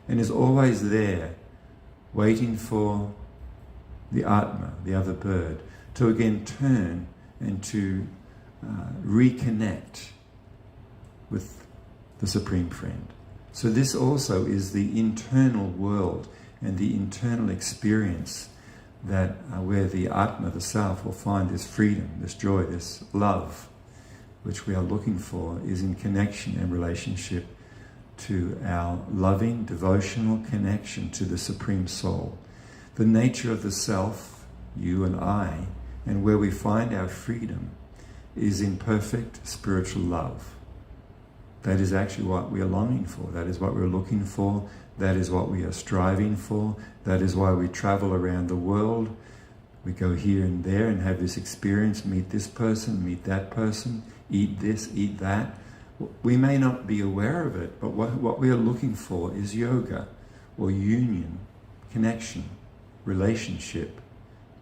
and is always there waiting for the Atma, the other bird, to again turn and to reconnect with the Supreme Friend. So this also is the internal world and the internal experience that where the Atma, the Self, will find this freedom, this joy, this love, which we are looking for, is in connection and relationship to our loving, devotional connection to the Supreme Soul. The nature of the Self, you and I, and where we find our freedom is in perfect spiritual love. That is actually what we are longing for. That is what we're looking for. That is what we are striving for. That is why we travel around the world. We go here and there and have this experience, meet this person, meet that person, eat this, eat that. We may not be aware of it, but what we are looking for is yoga, or union, connection, relationship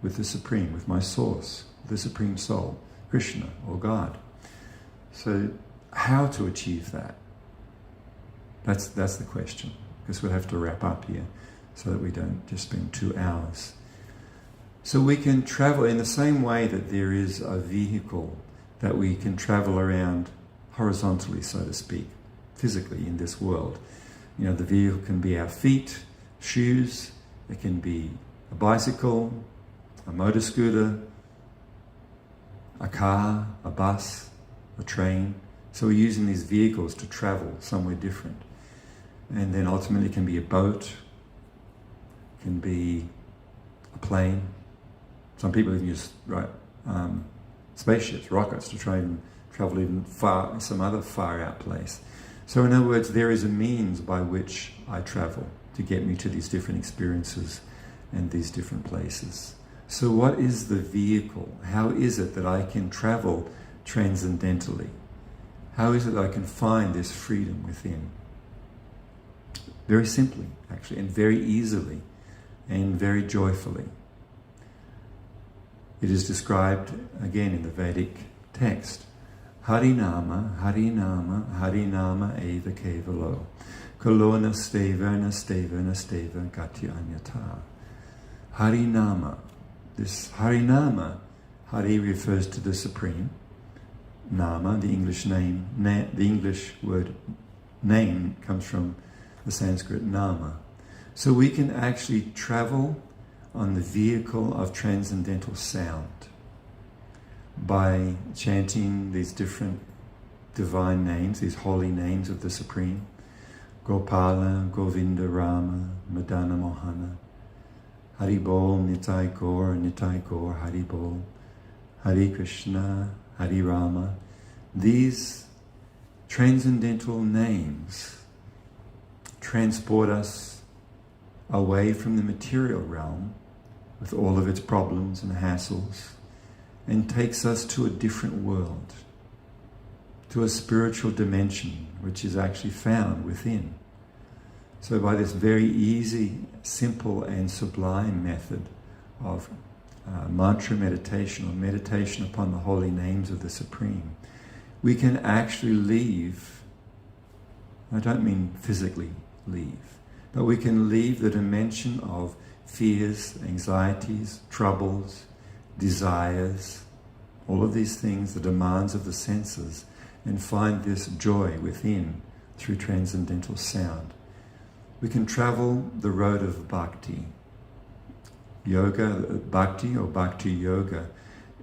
with the Supreme, with my source, the Supreme Soul, Krishna, or God. So how to achieve that? That's the question, because we'll have to wrap up here so that we don't just spend 2 hours. So we can travel in the same way that there is a vehicle that we can travel around horizontally, so to speak, physically in this world. You know, the vehicle can be our feet, shoes, it can be a bicycle, a motor scooter, a car, a bus, a train. So we're using these vehicles to travel somewhere different. And then ultimately it can be a boat, it can be a plane. Some people even use spaceships, rockets, to try and travel even far, some other far out place. So in other words, there is a means by which I travel to get me to these different experiences and these different places. So what is the vehicle? How is it that I can travel transcendentally? How is it that I can find this freedom within? Very simply, actually, and very easily, and very joyfully. It is described again in the Vedic text. Harinama, Harinama, Harinama eva kevalo. Kolona steva, nasteva, nasteva, gati anyata. Harinama. This Harinama, Hari refers to the Supreme. Nama, the English name, the English word name comes from the Sanskrit nama. So we can actually travel on the vehicle of transcendental sound by chanting these different divine names, these holy names of the Supreme. Gopala, Govinda, Rama, Madana, Mohana. Hari Bol, Nitai Gaur, Hari Bol. Hari Krishna, Hari Rama. These transcendental names transport us away from the material realm with all of its problems and hassles, and takes us to a different world, to a spiritual dimension which is actually found within. So by this very easy, simple and sublime method of mantra meditation, or meditation upon the holy names of the Supreme, we can actually leave, I don't mean physically leave, but we can leave the dimension of fears, anxieties, troubles, desires, all of these things, the demands of the senses, and find this joy within through transcendental sound. We can travel the road of bhakti. Yoga, bhakti or bhakti yoga,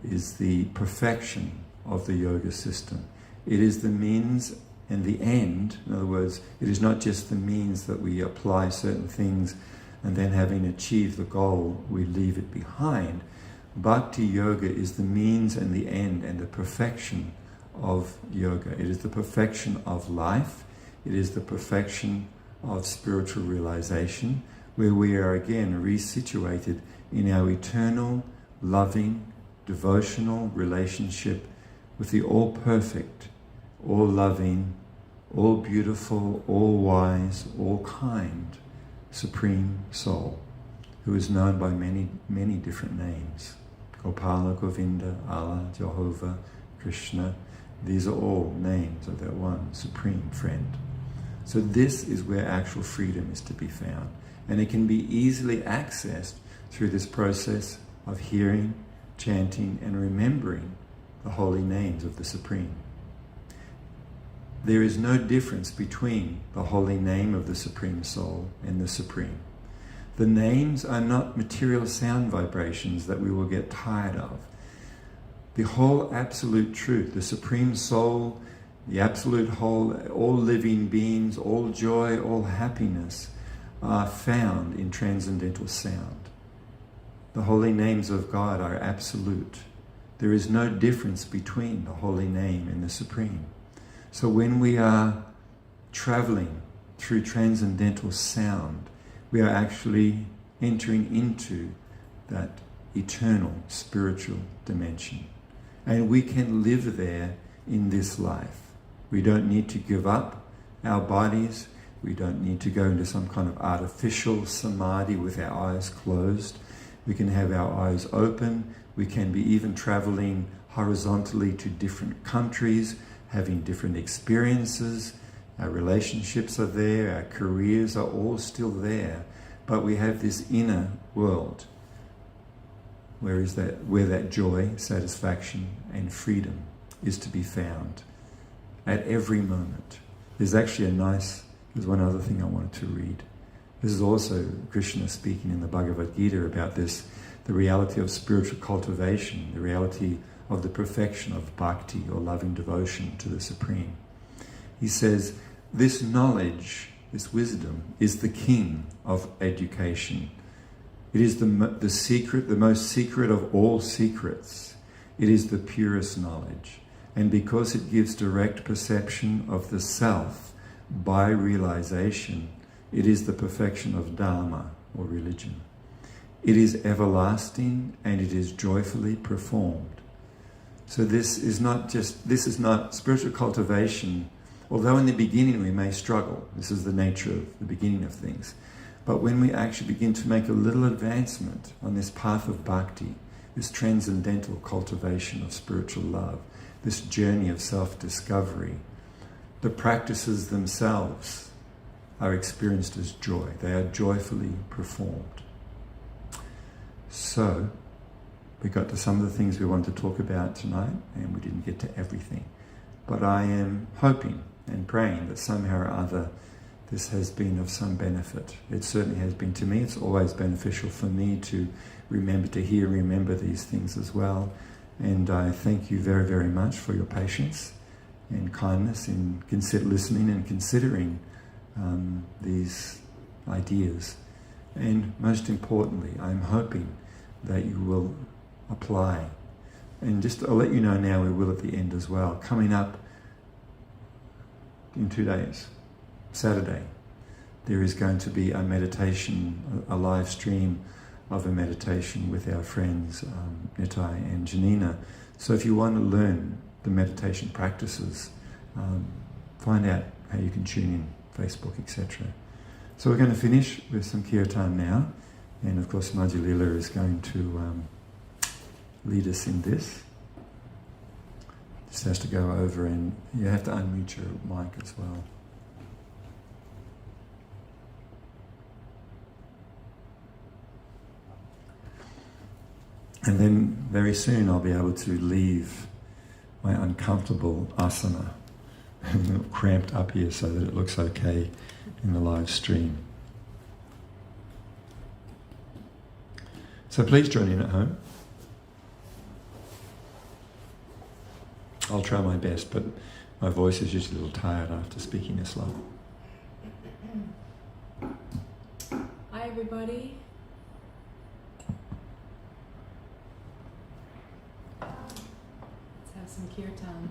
is the perfection of the yoga system. It is the means and the end. In other words, it is not just the means that we apply certain things and then having achieved the goal, we leave it behind. Bhakti yoga is the means and the end and the perfection of yoga. It is the perfection of life. It is the perfection of spiritual realization, where we are again resituated in our eternal, loving, devotional relationship with the all-perfect, all-loving, all-beautiful, all-wise, all-kind Supreme Soul, who is known by many, many different names. Gopala, Govinda, Allah, Jehovah, Krishna. These are all names of that one Supreme Friend. So this is where actual freedom is to be found. And it can be easily accessed through this process of hearing, chanting, and remembering the holy names of the Supreme. There is no difference between the holy name of the Supreme Soul and the Supreme. The names are not material sound vibrations that we will get tired of. The whole absolute truth, the Supreme Soul, the absolute whole, all living beings, all joy, all happiness are found in transcendental sound. The holy names of God are absolute. There is no difference between the holy name and the Supreme. So when we are traveling through transcendental sound, we are actually entering into that eternal spiritual dimension. And we can live there in this life. We don't need to give up our bodies. We don't need to go into some kind of artificial samadhi with our eyes closed. We can have our eyes open. We can be even traveling horizontally to different countries, having different experiences. Our relationships are there, our careers are all still there, but we have this inner world where that joy, satisfaction, and freedom is to be found at every moment. There's one other thing I wanted to read. This is also Krishna speaking in the Bhagavad Gita about this, the reality of spiritual cultivation, the reality of the perfection of bhakti, or loving devotion to the Supreme. He says, this knowledge, this wisdom, is the king of education. It is the secret, the most secret of all secrets. It is the purest knowledge. And because it gives direct perception of the self by realization, it is the perfection of Dharma, or religion. It is everlasting and it is joyfully performed. So this is not spiritual cultivation. Although in the beginning we may struggle, this is the nature of the beginning of things. But when we actually begin to make a little advancement on this path of bhakti, this transcendental cultivation of spiritual love, this journey of self-discovery, the practices themselves are experienced as joy. They are joyfully performed. So, we got to some of the things we wanted to talk about tonight, and we didn't get to everything. But I am hoping and praying that somehow or other this has been of some benefit. It certainly has been to me. It's always beneficial for me to remember these things as well. And I thank you very, very much for your patience and kindness in listening and considering these ideas. And most importantly, I'm hoping that you will apply. And I'll let you know now, we will at the end as well. Coming up in 2 days, Saturday, there is going to be a meditation, a live stream of a meditation with our friends Nitai and Janina. So if you want to learn the meditation practices, find out how you can tune in, Facebook, etc. So we're going to finish with some kirtan now, and of course Maji Leela is going to lead us in this. Just has to go over, and you have to unmute your mic as well. And then very soon I'll be able to leave my uncomfortable asana cramped up here so that it looks okay in the live stream. So please join in at home. I'll try my best, but my voice is usually a little tired after speaking this long. Hi everybody. Let's have some kirtan.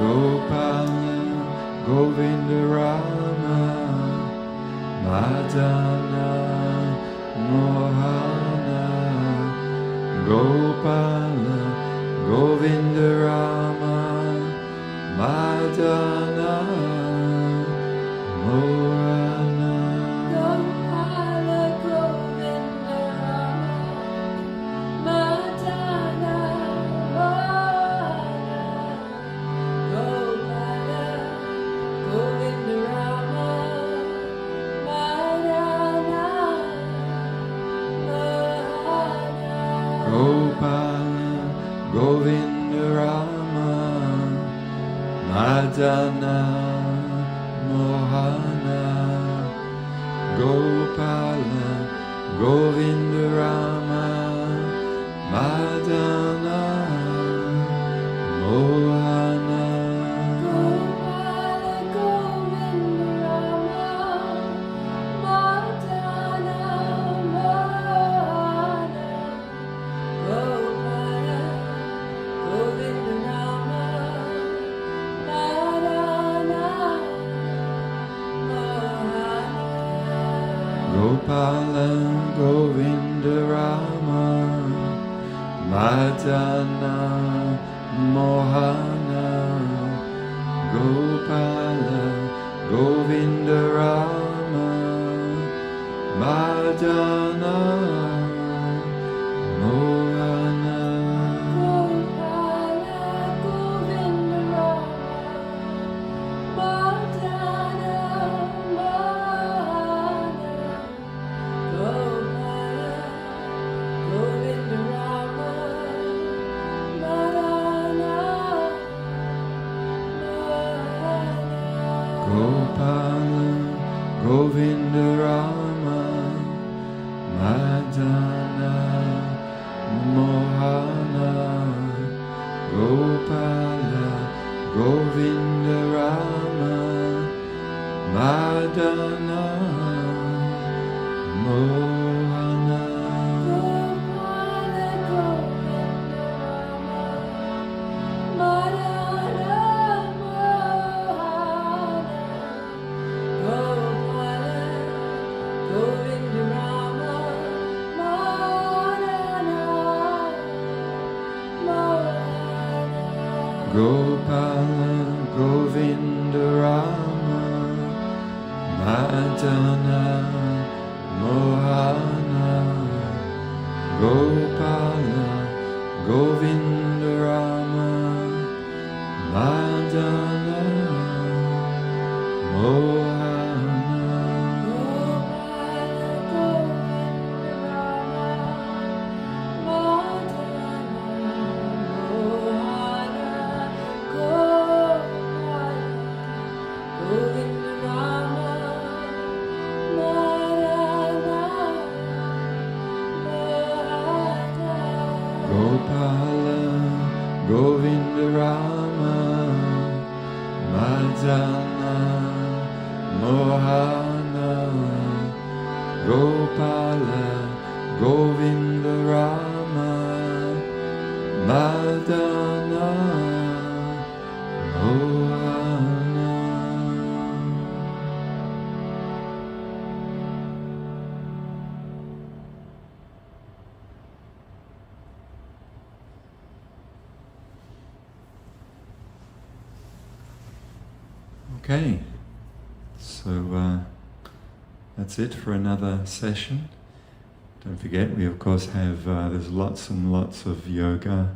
Gopala Govinda Rama Madana Mohana Gopala Govinda Rama Madana Mohana Gopala Govinda Rama Madana Mohana Gopala Govinda Rama Madana Mohana Gopala Govinda Rama Madana Mohana Gopala Govinda Rama Madana Mohana Gopala Govinda Rama Madana Mohana Gopala Govinda Rama Madana Mohana Gopala Govinda Rama Madana Mohana Gopala Govinda Rama Madana Mohana Gopala Govinda Rama Madana Mohana Gopala Govinda Rama Madana Mohana Gopala Govinda Rama Madana Mohana Gopala Govinda Rama Madana Mohana Gopala Govinda Rama Madana Gopala Govinda Rama Madana Mohana Gopala Govinda Rama Madana Mohana Gopala Govinda Rama Madana Mohana Gopala Govinda Rama Madana Mohana. Okay, so that's it for another session. Don't forget, we of course have, there's lots and lots of yoga,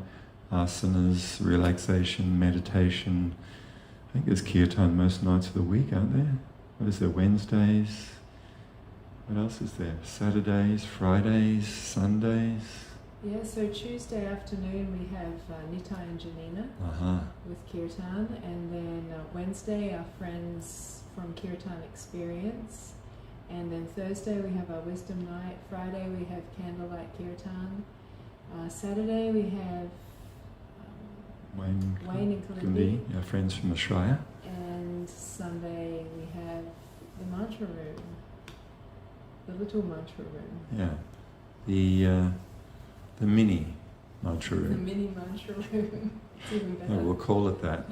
asanas, relaxation, meditation. I think there's kirtan most nights of the week, aren't there? What is there, Wednesdays? What else is there? Saturdays, Fridays, Sundays? Yeah, so Tuesday afternoon we have Nitai and Janina Uh-huh. with Kirtan, and then Wednesday our friends from Kirtan Experience, and then Thursday we have our Wisdom Night, Friday we have Candlelight Kirtan, Saturday we have Wayne Wayne and Kundi, Kalindi, our friends from the Shraya. and Sunday we have the mantra room, the little mantra room, Yeah. The mini mantra the room. mini mantra room. It's even better. Oh, we'll call it that.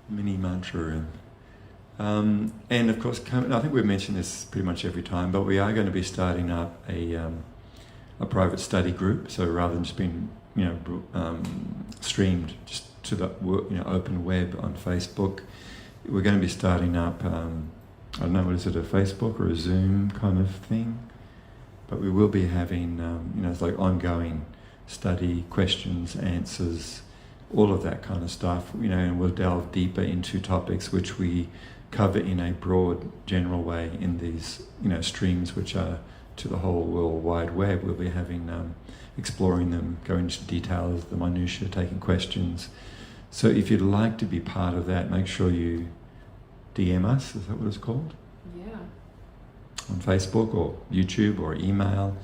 Mini mantra room. And of course, I think we've mentioned this pretty much every time, but we are going to be starting up a private study group. So rather than just being, streamed just to the open web on Facebook, we're going to be starting up. I don't know, what is it, a Facebook or a Zoom kind of thing? But we will be having, it's like ongoing study, questions, answers, all of that kind of stuff, and we'll delve deeper into topics which we cover in a broad, general way in these, streams which are to the whole World Wide Web. We'll be having, exploring them, going into details, the minutiae, taking questions. So if you'd like to be part of that, make sure you DM us, is that what it's called? Yeah. On Facebook or YouTube, or email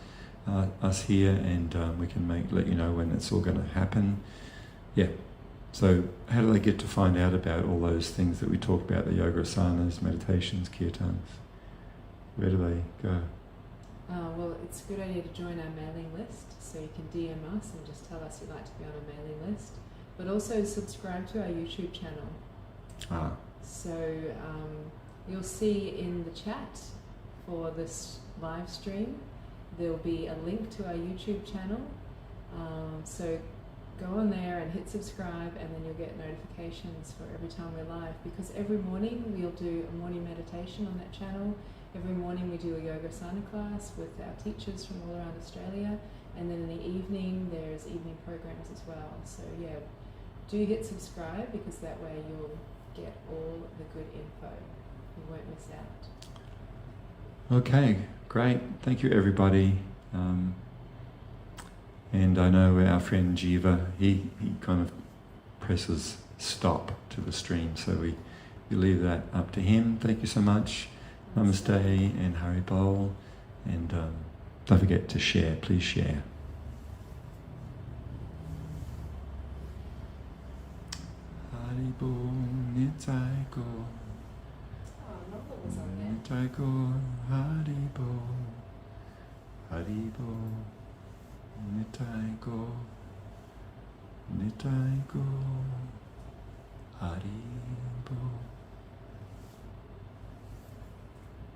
us here, and we can let you know when it's all going to happen. Yeah. So how do they get to find out about all those things that we talk about, the yoga asanas, meditations, kirtans? Where do they go? Well, it's a good idea to join our mailing list, so you can DM us and just tell us you'd like to be on a mailing list, but also subscribe to our YouTube channel. So you'll see in the chat for this live stream, there'll be a link to our YouTube channel. So go on there and hit subscribe, and then you'll get notifications for every time we're live, because every morning we'll do a morning meditation on that channel. Every morning we do a yoga asana class with our teachers from all around Australia, and then in the evening there's evening programs as well. So yeah, do hit subscribe, because that way you'll get all the good info. You won't miss out. Okay, great. Thank you, everybody. And I know our friend Jiva, he kind of presses stop to the stream, so we leave that up to him. Thank you so much. Namaste and Hari Bol. And don't forget to share. Please share. Hari Bol, Nitai Go. Nitai Go, Hari Bol. Hari Bol, Nitai Go. Nitai Go, Hari Bol.